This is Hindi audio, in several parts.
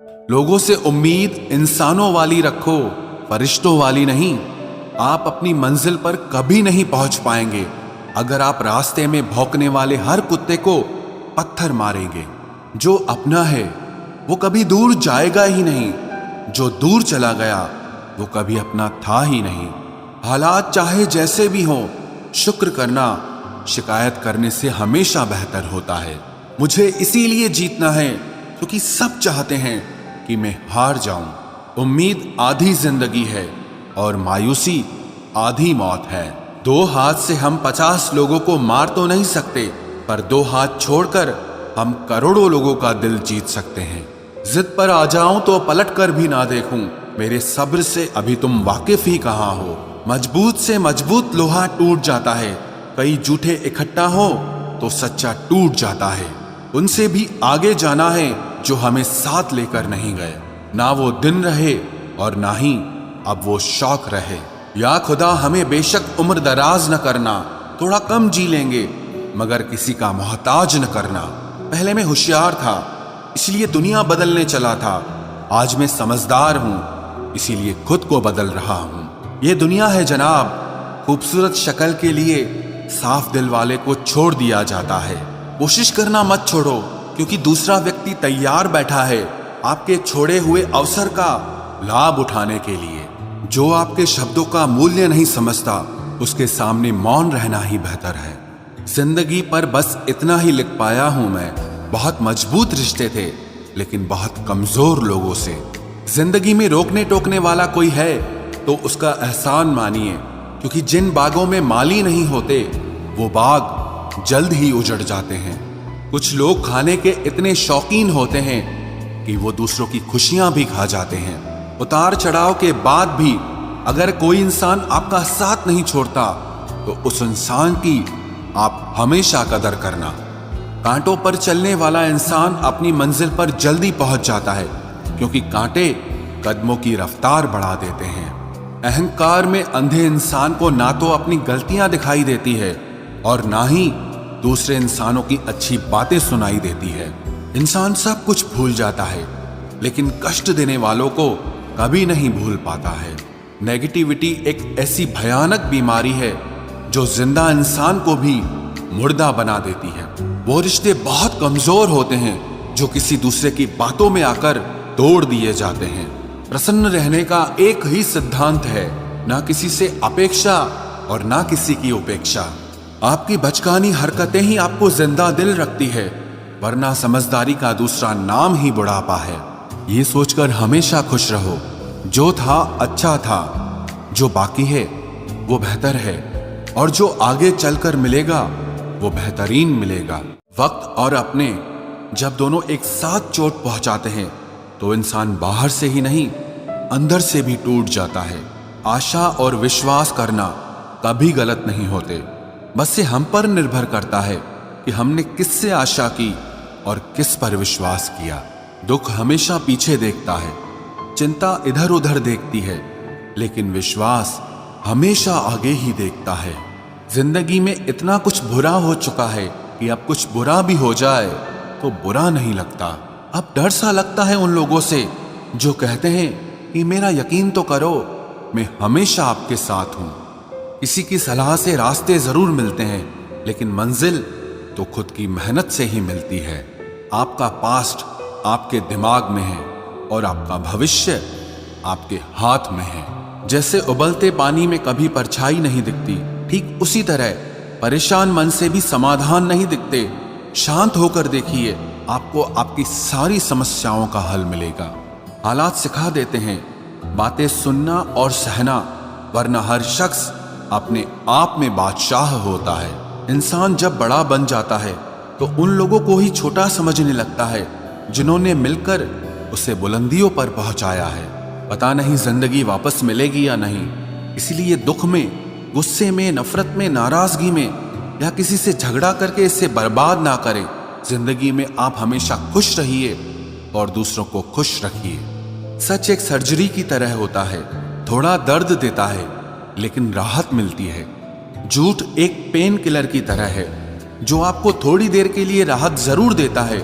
लोगों से उम्मीद इंसानों वाली रखो, फरिश्तों वाली नहीं। आप अपनी मंजिल पर कभी नहीं पहुंच पाएंगे अगर आप रास्ते में भौंकने वाले हर कुत्ते को पत्थर मारेंगे। जो अपना है वो कभी दूर जाएगा ही नहीं, जो दूर चला गया वो कभी अपना था ही नहीं। हालात चाहे जैसे भी हों, शुक्र करना शिकायत करने से हमेशा बेहतर होता है। मुझे इसीलिए जीतना है क्योंकि सब चाहते हैं कि मैं हार जाऊं। उम्मीद आधी जिंदगी है और मायूसी आधी मौत है। 2 हाथ से हम 50 लोगों को मार तो नहीं सकते, पर 2 हाथ छोड़कर हम करोड़ों लोगों का दिल जीत सकते हैं। जिद पर आ जाऊं तो पलट कर भी ना देखूं, मेरे सब्र से अभी तुम वाकिफ ही कहां हो। मजबूत से मजबूत लोहा टूट जाता है, कई जूठे इकट्ठा हो तो सच्चा टूट जाता है। उनसे भी आगे जाना है जो हमें साथ लेकर नहीं गए। ना वो दिन रहे और ना ही अब वो शौक रहे। या खुदा हमें बेशक उम्र दराज न करना, थोड़ा कम जी लेंगे मगर किसी का मोहताज न करना। पहले मैं होशियार था इसलिए दुनिया बदलने चला था, आज मैं समझदार हूं इसीलिए खुद को बदल रहा हूं। ये दुनिया है जनाब, खूबसूरत शक्ल के लिए साफ दिल वाले को छोड़ दिया जाता है। कोशिश करना मत छोड़ो क्योंकि दूसरा व्यक्ति तैयार बैठा है आपके छोड़े हुए अवसर का लाभ उठाने के लिए। जो आपके शब्दों का मूल्य नहीं समझता उसके सामने मौन रहना ही बेहतर है। जिंदगी पर बस इतना ही लिख पाया हूं मैं, बहुत मजबूत रिश्ते थे लेकिन बहुत कमजोर लोगों से। जिंदगी में रोकने टोकने वाला कोई है तो उसका एहसान मानिए, क्योंकि जिन बागों में माली नहीं होते वो बाग जल्द ही उजड़ जाते हैं। कुछ लोग खाने के इतने शौकीन होते हैं कि वो दूसरों की खुशियां भी खा जाते हैं। उतार चढ़ाव के बाद भी अगर कोई इंसान आपका साथ नहीं छोड़ता तो उस इंसान की आप हमेशा कदर करना। कांटों पर चलने वाला इंसान अपनी मंजिल पर जल्दी पहुंच जाता है क्योंकि कांटे कदमों की रफ्तार बढ़ा देते हैं। अहंकार में अंधे इंसान को ना तो अपनी गलतियां दिखाई देती है और ना ही दूसरे इंसानों की अच्छी बातें सुनाई देती है। इंसान सब कुछ भूल जाता है लेकिन कष्ट देने वालों को कभी नहीं भूल पाता है। नेगेटिविटी एक ऐसी भयानक बीमारी है जो जिंदा इंसान को भी मुर्दा बना देती है। वो रिश्ते बहुत कमजोर होते हैं जो किसी दूसरे की बातों में आकर तोड़ दिए जाते हैं। प्रसन्न रहने का एक ही सिद्धांत है, ना किसी से अपेक्षा और ना किसी की उपेक्षा। आपकी बचकानी हरकतें ही आपको जिंदा दिल रखती है, वरना समझदारी का दूसरा नाम ही बुढ़ापा है। ये सोचकर हमेशा खुश रहो, जो था अच्छा था, जो बाकी है वो बेहतर है और जो आगे चलकर मिलेगा वो बेहतरीन मिलेगा। वक्त और अपने जब दोनों एक साथ चोट पहुंचाते हैं तो इंसान बाहर से ही नहीं अंदर से भी टूट जाता है। आशा और विश्वास करना कभी गलत नहीं होते, बस ये हम पर निर्भर करता है कि हमने किससे आशा की और किस पर विश्वास किया। दुख हमेशा पीछे देखता है, चिंता इधर उधर देखती है, लेकिन विश्वास हमेशा आगे ही देखता है। जिंदगी में इतना कुछ बुरा हो चुका है कि अब कुछ बुरा भी हो जाए तो बुरा नहीं लगता। अब डर सा लगता है उन लोगों से जो कहते हैं कि मेरा यकीन तो करो, मैं हमेशा आपके साथ हूं। किसी की सलाह से रास्ते जरूर मिलते हैं लेकिन मंजिल तो खुद की मेहनत से ही मिलती है। आपका पास्ट आपके दिमाग में है और आपका भविष्य आपके हाथ में है। जैसे उबलते पानी में कभी परछाई नहीं दिखती, ठीक उसी तरह परेशान मन से भी समाधान नहीं दिखते। शांत होकर देखिए, आपको आपकी सारी समस्याओं का हल मिलेगा। हालात सिखा देते हैं बातें सुनना और सहना, वरना हर शख्स अपने आप में बादशाह होता है। इंसान जब बड़ा बन जाता है तो उन लोगों को ही छोटा समझने लगता है जिन्होंने मिलकर उसे बुलंदियों पर पहुंचाया है। पता नहीं जिंदगी वापस मिलेगी या नहीं, इसलिए दुख में, गुस्से में, नफरत में, नाराजगी में या किसी से झगड़ा करके इसे बर्बाद ना करें। जिंदगी में आप हमेशा खुश रहिए और दूसरों को खुश रखिए। सच एक सर्जरी की तरह होता है, थोड़ा दर्द देता है लेकिन राहत मिलती है। झूठ एक पेन किलर की तरह है जो आपको थोड़ी देर के लिए राहत जरूर देता है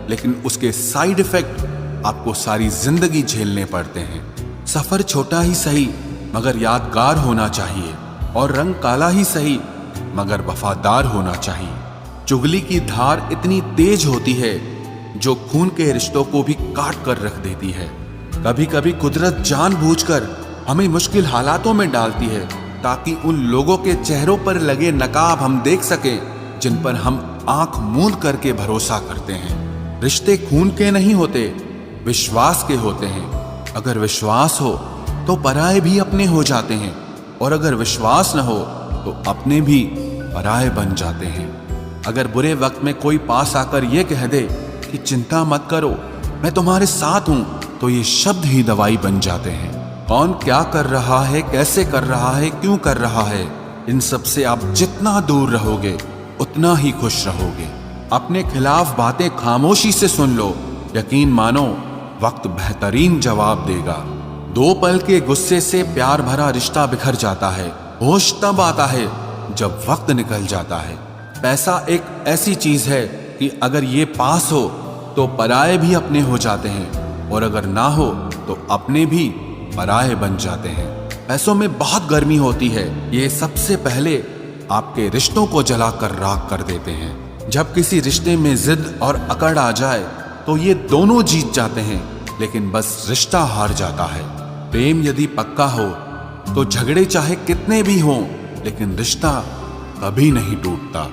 लेकिन उसके साइड इफेक्ट आपको सारी जिंदगी झेलने पड़ते हैं। सफर छोटा ही सही मगर यादगार होना चाहिए, और रंग काला ही सही मगर वफादार होना चाहिए। चुगली की धार इतनी तेज होती है जो खून के रिश्तों को भी काट कर रख देती है। कभी कभी कुदरत जानबूझकर हमें मुश्किल हालातों में डालती है ताकि उन लोगों के चेहरों पर लगे नकाब हम देख सकें जिन पर हम आंख मूंद करके भरोसा करते हैं। रिश्ते खून के नहीं होते, विश्वास के होते हैं। अगर विश्वास हो तो पराये भी अपने हो जाते हैं, और अगर विश्वास न हो तो अपने भी पराये बन जाते हैं। अगर बुरे वक्त में कोई पास आकर यह कह दे कि चिंता मत करो, मैं तुम्हारे साथ हूं, तो ये शब्द ही दवाई बन जाते हैं। कौन क्या कर रहा है, कैसे कर रहा है, क्यों कर रहा है, इन सब से आप जितना दूर रहोगे उतना ही खुश रहोगे। अपने खिलाफ बातें खामोशी से सुन लो, यकीन मानो वक्त बेहतरीन जवाब देगा। 2 पल के गुस्से से प्यार भरा रिश्ता बिखर जाता है। होश तब आता है जब वक्त निकल जाता है। पैसा एक ऐसी चीज है कि अगर ये पास हो तो पराये भी अपने हो जाते हैं, और अगर ना हो तो अपने भी पराये बन जाते हैं। पैसों में बहुत गर्मी होती है, ये सबसे पहले आपके रिश्तों को जलाकर राख कर देते हैं। जब किसी रिश्ते में जिद और अकड़ आ जाए तो ये दोनों जीत जाते हैं, लेकिन बस रिश्ता हार जाता है। प्रेम यदि पक्का हो तो झगड़े चाहे कितने भी हों, लेकिन रिश्ता कभी नहीं टूटता।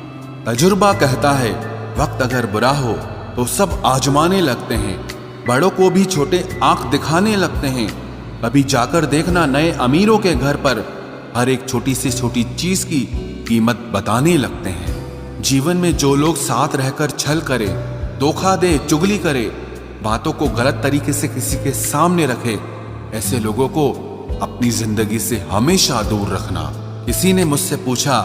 तजुर्बा कहता है वक्त अगर बुरा हो तो सब आजमाने लगते हैं, बड़ों को भी छोटे आंख दिखाने लगते हैं। कभी जाकर देखना नए अमीरों के घर पर हर एक छोटी से छोटी चीज की कीमत बताने लगते हैं। जीवन में जो लोग साथ रहकर छल करे, धोखा दे, चुगली करे, बातों को गलत तरीके से किसी के सामने रखे, ऐसे लोगों को अपनी जिंदगी से हमेशा दूर रखना। किसी ने मुझसे पूछा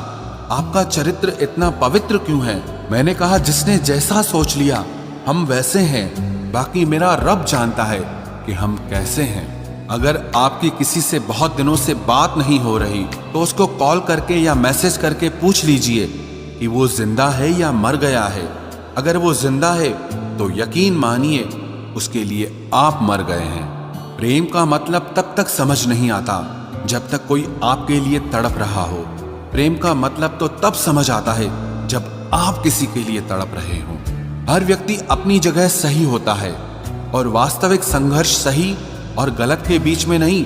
आपका चरित्र इतना पवित्र क्यों है? मैंने कहा जिसने जैसा सोच लिया हम वैसे हैं, बाकी मेरा रब जानता है कि हम कैसे हैं। अगर आपकी किसी से बहुत दिनों से बात नहीं हो रही तो उसको कॉल करके या मैसेज करके पूछ लीजिए कि वो जिंदा है या मर गया है। अगर वो जिंदा है तो यकीन मानिए उसके लिए आप मर गए हैं। प्रेम का मतलब तब तक समझ नहीं आता जब तक कोई आपके लिए तड़प रहा हो। प्रेम का मतलब तो तब समझ आता है जब आप किसी के लिए तड़प रहे हो। हर व्यक्ति अपनी जगह सही होता है, और वास्तविक संघर्ष सही और गलत के बीच में नहीं,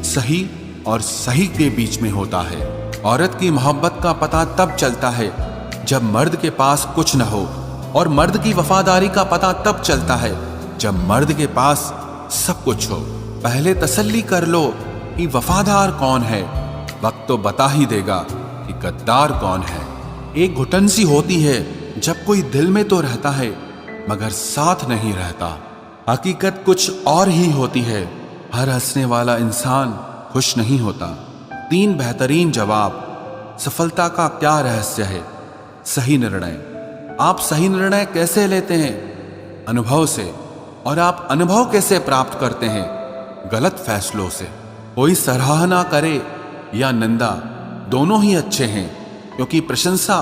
सही और सही के बीच में होता है। औरत की मोहब्बत का पता तब चलता है जब मर्द के पास कुछ न हो, और मर्द की वफादारी का पता तब चलता है जब मर्द के पास सब कुछ हो। पहले तसल्ली कर लो कि वफादार कौन है, वक्त तो बता ही देगा कि गद्दार कौन है। एक घुटन सी होती है जब कोई दिल में तो रहता है मगर साथ नहीं रहता। हकीकत कुछ और ही होती है, हर हंसने वाला इंसान खुश नहीं होता। 3 बेहतरीन जवाब। सफलता का क्या रहस्य है? सही निर्णय। आप सही निर्णय कैसे लेते हैं? अनुभव से। और आप अनुभव कैसे प्राप्त करते हैं? गलत फैसलों से। कोई सराहना करे या निंदा, दोनों ही अच्छे हैं, क्योंकि प्रशंसा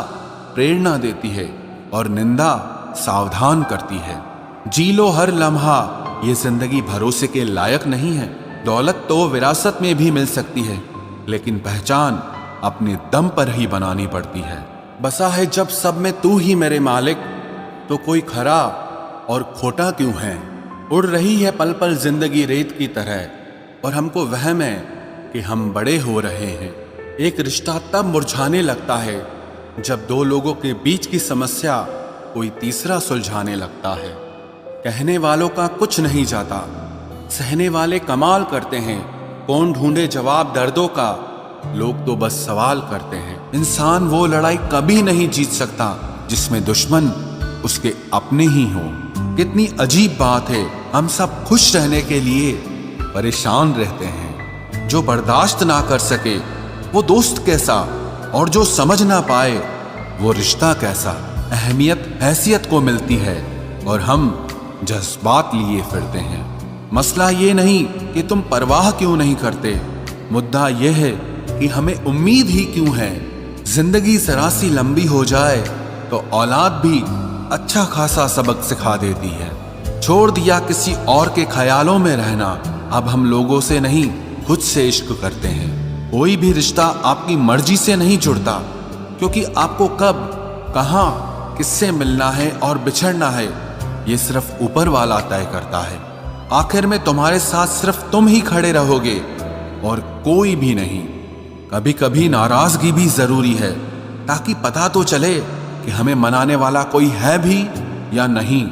प्रेरणा देती है और निंदा सावधान करती है। जी लो हर लम्हा, ये जिंदगी भरोसे के लायक नहीं है। दौलत तो विरासत में भी मिल सकती है, लेकिन पहचान अपने दम पर ही बनानी पड़ती है। बसा है जब सब में तू ही मेरे मालिक, तो कोई खरा और खोटा क्यों है? उड़ रही है पल पल जिंदगी रेत की तरह, और हमको वहम है कि हम बड़े हो रहे हैं। एक रिश्ता तब मुरझाने लगता है जब 2 लोगों के बीच की समस्या कोई तीसरा सुलझाने लगता है। कहने वालों का कुछ नहीं जाता, सहने वाले कमाल करते हैं। कौन ढूंढे जवाब दर्दों का, लोग तो बस सवाल करते हैं। इंसान वो लड़ाई कभी नहीं जीत सकता जिसमें दुश्मन उसके अपने ही हों। कितनी अजीब बात है, हम सब खुश रहने के लिए परेशान रहते हैं। जो बर्दाश्त ना कर सके वो दोस्त कैसा, और जो समझ ना पाए वो रिश्ता कैसा। अहमियत हैसियत को मिलती है और हम जज्बात लिए फिरते हैं। मसला ये नहीं कि तुम परवाह क्यों नहीं करते, मुद्दा यह है कि हमें उम्मीद ही क्यों है। जिंदगी जरा सी लंबी हो जाए तो औलाद भी अच्छा खासा सबक सिखा देती है। छोड़ दिया किसी और के ख्यालों में रहना। अब हम लोगों से नहीं, खुद से इश्क करते हैं। कोई भी रिश्ता आपकी मर्जी से नहीं जुड़ता, क्योंकि आपको कब, कहां, किससे मिलना है और बिछड़ना है, ये सिर्फ ऊपर वाला तय करता है। आखिर में तुम्हारे साथ सिर्फ तुम ही खड़े रहोगे और कोई भी नहीं। कभी कभी नाराजगी भी जरूरी है, ताकि पता तो चले कि हमें मनाने वाला कोई है भी या नहीं।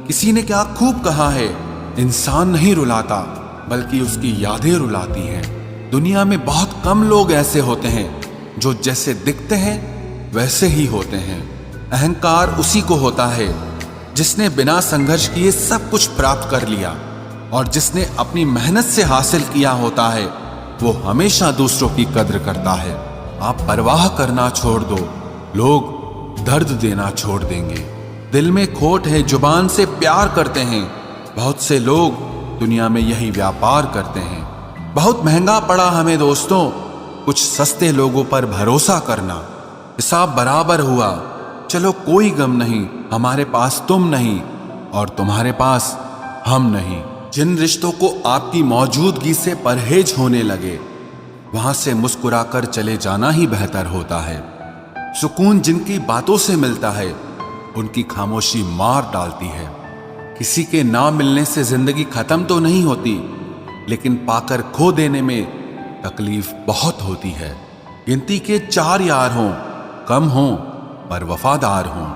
किसी ने क्या खूब कहा है, इंसान नहीं रुलाता बल्कि उसकी यादें रुलाती हैं। दुनिया में बहुत कम लोग ऐसे होते हैं जो जैसे दिखते हैं वैसे ही होते हैं। अहंकार उसी को होता है जिसने बिना संघर्ष किए सब कुछ प्राप्त कर लिया, और जिसने अपनी मेहनत से हासिल किया होता है वो हमेशा दूसरों की कद्र करता है। आप परवाह करना छोड़ दो, लोग दर्द देना छोड़ देंगे। दिल में खोट है, जुबान से प्यार करते हैं। बहुत से लोग दुनिया में यही व्यापार करते हैं। बहुत महंगा पड़ा हमें दोस्तों कुछ सस्ते लोगों पर भरोसा करना। हिसाब बराबर हुआ, चलो कोई गम नहीं, हमारे पास तुम नहीं और तुम्हारे पास हम नहीं। जिन रिश्तों को आपकी मौजूदगी से परहेज होने लगे, वहां से मुस्कुराकर चले जाना ही बेहतर होता है। सुकून जिनकी बातों से मिलता है, उनकी खामोशी मार डालती है। किसी के ना मिलने से जिंदगी खत्म तो नहीं होती, लेकिन पाकर खो देने में तकलीफ बहुत होती है। गिनती के 4 यार हों, कम हों पर वफादार हों।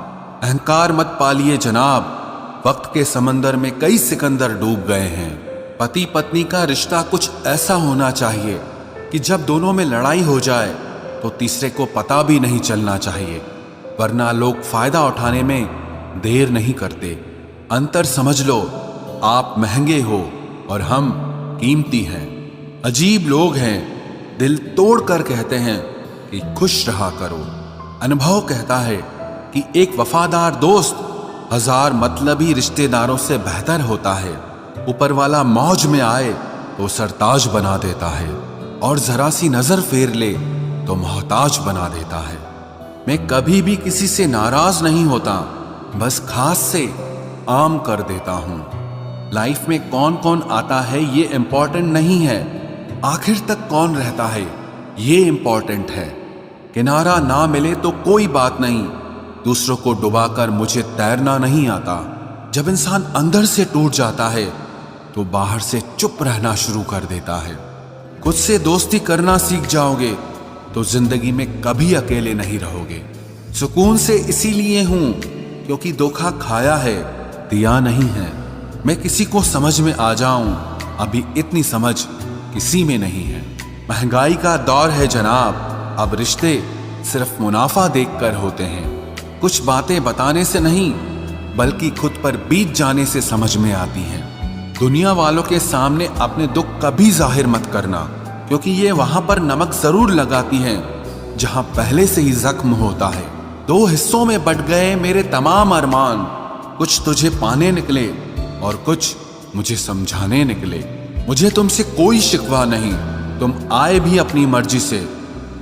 अहंकार मत पालिए जनाब, वक्त के समंदर में कई सिकंदर डूब गए हैं। पति पत्नी का रिश्ता कुछ ऐसा होना चाहिए कि जब दोनों में लड़ाई हो जाए तो तीसरे को पता भी नहीं चलना चाहिए, वरना लोग फायदा उठाने में देर नहीं करते। अंतर समझ लो, आप महंगे हो और हम कीमती हैं। अजीब लोग हैं, दिल तोड़ कर कहते हैं कि खुश रहा करो। अनुभव कहता है कि एक वफादार दोस्त 1000 मतलबी रिश्तेदारों से बेहतर होता है। ऊपर वाला मौज में आए तो सरताज बना देता है, और जरा सी नजर फेर ले तो मोहताज बना देता है। मैं कभी भी किसी से नाराज नहीं होता, बस खास से आम कर देता हूं। लाइफ में कौन कौन आता है ये इंपॉर्टेंट नहीं है, आखिर तक कौन रहता है ये इंपॉर्टेंट है। किनारा ना मिले तो कोई बात नहीं, दूसरों को डुबाकर मुझे तैरना नहीं आता। जब इंसान अंदर से टूट जाता है तो बाहर से चुप रहना शुरू कर देता है। खुद से दोस्ती करना सीख जाओगे तो जिंदगी में कभी अकेले नहीं रहोगे। सुकून से इसीलिए हूं क्योंकि धोखा खाया है, दिया नहीं है। मैं किसी को समझ में आ जाऊं, अभी इतनी समझ किसी में नहीं है। महंगाई का दौर है जनाब, अब रिश्ते सिर्फ मुनाफा देखकर होते हैं। कुछ बातें बताने से नहीं बल्कि खुद पर बीत जाने से समझ में आती हैं। दुनिया वालों के सामने अपने दुख कभी जाहिर मत करना, क्योंकि ये वहां पर नमक जरूर लगाती हैं जहां पहले से ही जख्म होता है। 2 हिस्सों में बट गए मेरे तमाम अरमान, कुछ तुझे पाने निकले और कुछ मुझे समझाने निकले। मुझे तुमसे कोई शिकवा नहीं, तुम आए भी अपनी मर्जी से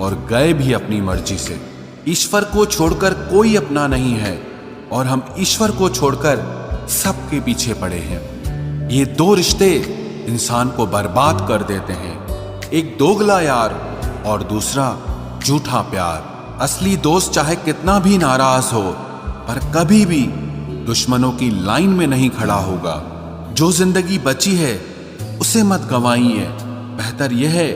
और गए भी अपनी मर्जी से। ईश्वर को छोड़कर कोई अपना नहीं है और हम ईश्वर को छोड़कर सबके पीछे पड़े हैं। ये 2 रिश्ते इंसान को बर्बाद कर देते हैं, एक दोगला यार और दूसरा झूठा प्यार। असली दोस्त चाहे कितना भी नाराज हो पर कभी भी दुश्मनों की लाइन में नहीं खड़ा होगा। जो जिंदगी बची है उसे मत गंवाइए, बेहतर यह है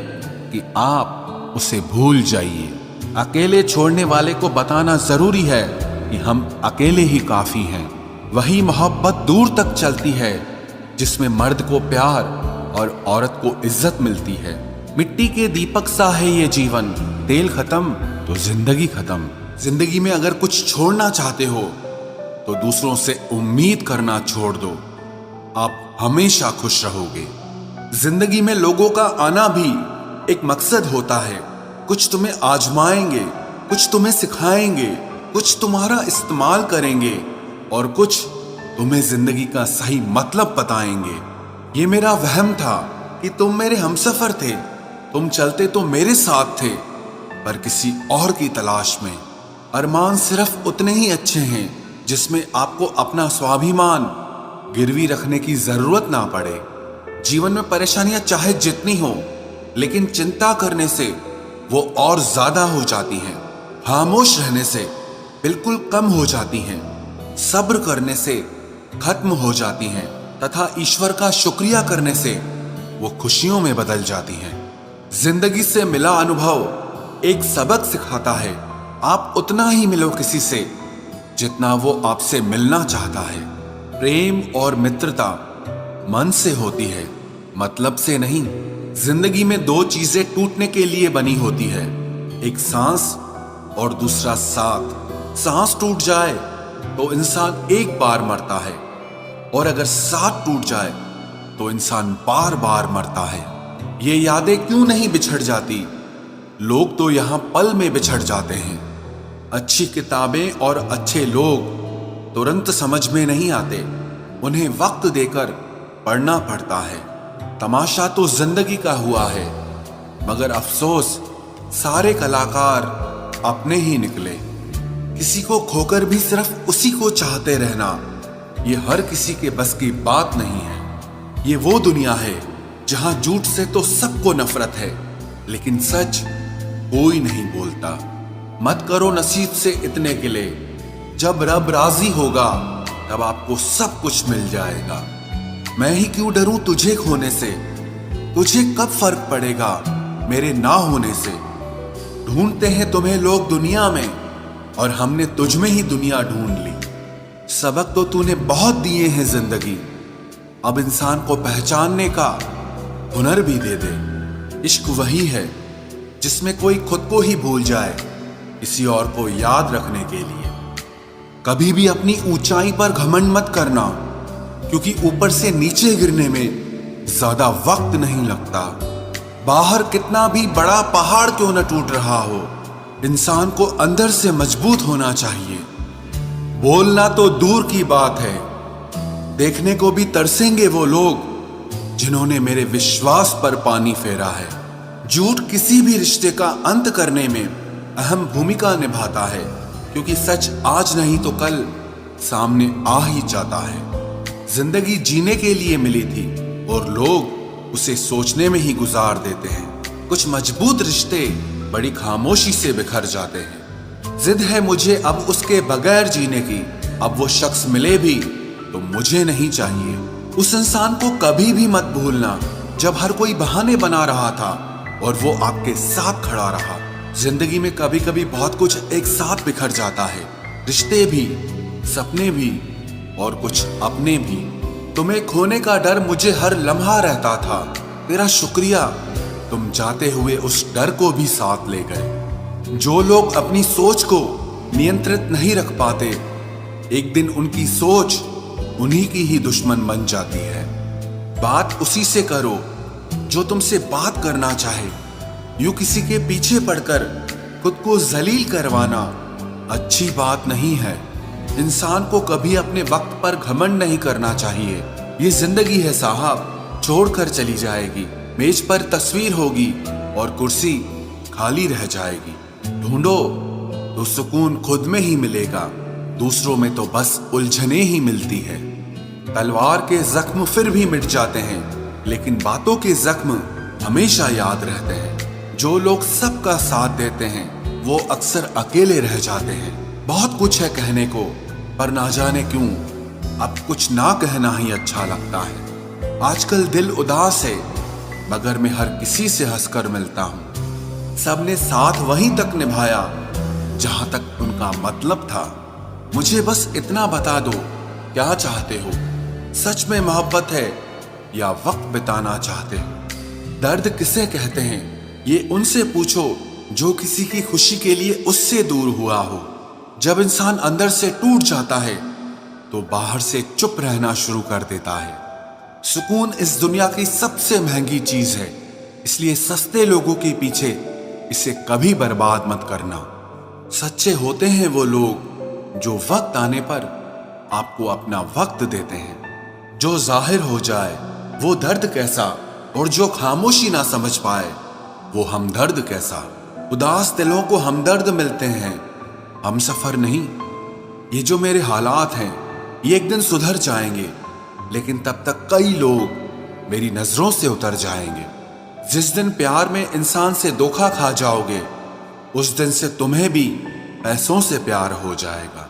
कि आप उसे भूल जाइए। अकेले छोड़ने वाले को बताना जरूरी है कि हम अकेले ही काफी हैं। वही मोहब्बत दूर तक चलती है जिसमें मर्द को प्यार और औरत को इज्जत मिलती है। मिट्टी के दीपक सा है ये जीवन, तेल खत्म तो जिंदगी खत्म। जिंदगी में अगर कुछ छोड़ना चाहते हो तो दूसरों से उम्मीद करना छोड़ दो, आप हमेशा खुश रहोगे। जिंदगी में लोगों का आना भी एक मकसद होता है। कुछ तुम्हें आजमाएंगे, कुछ तुम्हें सिखाएंगे, कुछ तुम्हारा इस्तेमाल करेंगे और कुछ तुम्हें जिंदगी का सही मतलब बताएंगे। ये मेरा वहम था कि तुम मेरे हमसफर थे, तुम चलते तो मेरे साथ थे पर किसी और की तलाश में। अरमान सिर्फ उतने ही अच्छे हैं जिसमें आपको अपना स्वाभिमान गिरवी रखने की जरूरत ना पड़े। जीवन में परेशानियां चाहे जितनी हो, लेकिन चिंता करने से वो और ज्यादा हो जाती हैं। खामोश रहने से बिल्कुल कम हो जाती हैं। सब्र करने से खत्म हो जाती हैं तथा ईश्वर का शुक्रिया करने से वो खुशियों में बदल जाती हैं। जिंदगी से मिला अनुभव एक सबक सिखाता है। आप उतना ही मिलो किसी से जितना वो आपसे मिलना चाहता है। प्रेम और मित्रता मन से होती है, मतलब से नहीं। जिंदगी में दो चीजें टूटने के लिए बनी होती है, एक सांस और दूसरा साथ। सांस टूट जाए तो इंसान एक बार मरता है, और अगर साथ टूट जाए तो इंसान बार बार मरता है। ये यादें क्यों नहीं बिछड़ जाती? लोग तो यहां पल में बिछड़ जाते हैं। अच्छी किताबें और अच्छे लोग तुरंत समझ में नहीं आते, उन्हें वक्त देकर पढ़ना पड़ता है। तमाशा तो जिंदगी का हुआ है, मगर अफसोस सारे कलाकार अपने ही निकले। किसी को खोकर भी सिर्फ उसी को चाहते रहना, ये हर किसी के बस की बात नहीं है। ये वो दुनिया है जहां झूठ से तो सबको नफरत है, लेकिन सच कोई नहीं बोलता। मत करो नसीब से इतने गिले, जब रब राजी होगा तब आपको सब कुछ मिल जाएगा। मैं ही क्यों डरूं तुझे खोने से, तुझे कब फर्क पड़ेगा मेरे ना होने से। ढूंढते हैं तुम्हें लोग दुनिया में, और हमने तुझ में ही दुनिया ढूंढ ली। सबक तो तूने बहुत दिए हैं जिंदगी, अब इंसान को पहचानने का हुनर भी दे दे। इश्क वही है जिसमें कोई खुद को ही भूल जाए किसी और को याद रखने के लिए। कभी भी अपनी ऊंचाई पर घमंड मत करना, क्योंकि ऊपर से नीचे गिरने में ज्यादा वक्त नहीं लगता। बाहर कितना भी बड़ा पहाड़ क्यों न टूट रहा हो, इंसान को अंदर से मजबूत होना चाहिए। बोलना तो दूर की बात है, देखने को भी तरसेंगे वो लोग जिन्होंने मेरे विश्वास पर पानी फेरा है। झूठ किसी भी रिश्ते का अंत करने में अहम भूमिका निभाता है, क्योंकि सच आज नहीं तो कल सामने आ ही जाता है। जिंदगी जीने के लिए मिली थी और लोग उसे सोचने में ही गुजार देते हैं। कुछ मजबूत रिश्ते बड़ी खामोशी से बिखर जाते हैं। जिद है मुझे अब उसके बगैर जीने की, अब वो शख्स मिले भी तो मुझे नहीं चाहिए। उस इंसान को कभी भी मत भूलना जब हर कोई बहाने बना रहा था और वो आपके साथ खड़ा रहा। जिंदगी में कभी कभी बहुत कुछ एक साथ बिखर जाता है, रिश्ते भी, सपने भी और कुछ अपने भी। तुम्हें खोने का डर मुझे हर लम्हा रहता था, तेरा शुक्रिया तुम जाते हुए उस डर को भी साथ ले गए। जो लोग अपनी सोच को नियंत्रित नहीं रख पाते, एक दिन उनकी सोच उन्हीं की ही दुश्मन बन जाती है। बात उसी से करो जो तुमसे बात करना चाहे। यूं किसी के पीछे पड़कर खुद को जलील करवाना अच्छी बात नहीं है। इंसान को कभी अपने वक्त पर घमंड नहीं करना चाहिए। ये जिंदगी है साहब, छोड़कर चली जाएगी। मेज पर तस्वीर होगी और कुर्सी खाली रह जाएगी। ढूंढो तो सुकून खुद में ही मिलेगा, दूसरों में तो बस उलझने ही मिलती है। तलवार के जख्म फिर भी मिट जाते हैं, लेकिन बातों के जख्म हमेशा याद रहते हैं। जो लोग सबका साथ देते हैं वो अक्सर अकेले रह जाते हैं। बहुत कुछ है कहने को, पर ना जाने क्यों अब कुछ ना कहना ही अच्छा लगता है। आजकल दिल उदास है, मगर मैं हर किसी से हंसकर मिलता हूँ। सबने साथ वहीं तक निभाया जहां तक उनका मतलब था। मुझे बस इतना बता दो, क्या चाहते हो? सच में मोहब्बत है या वक्त बिताना चाहते हो? दर्द किसे कहते हैं ये उनसे पूछो जो किसी की खुशी के लिए उससे दूर हुआ हो। जब इंसान अंदर से टूट जाता है तो बाहर से चुप रहना शुरू कर देता है। सुकून इस दुनिया की सबसे महंगी चीज है, इसलिए सस्ते लोगों के पीछे इसे कभी बर्बाद मत करना। सच्चे होते हैं वो लोग जो वक्त आने पर आपको अपना वक्त देते हैं। जो जाहिर हो जाए वो दर्द कैसा, और जो खामोशी ना समझ पाए वो हमदर्द कैसा। उदास दिलों को हमदर्द मिलते हैं, हम सफर नहीं। ये जो मेरे हालात हैं ये एक दिन सुधर जाएंगे। लेकिन तब तक कई लोग मेरी नजरों से उतर जाएंगे। जिस दिन प्यार में इंसान से धोखा खा जाओगे, उस दिन से तुम्हें भी पैसों से प्यार हो जाएगा।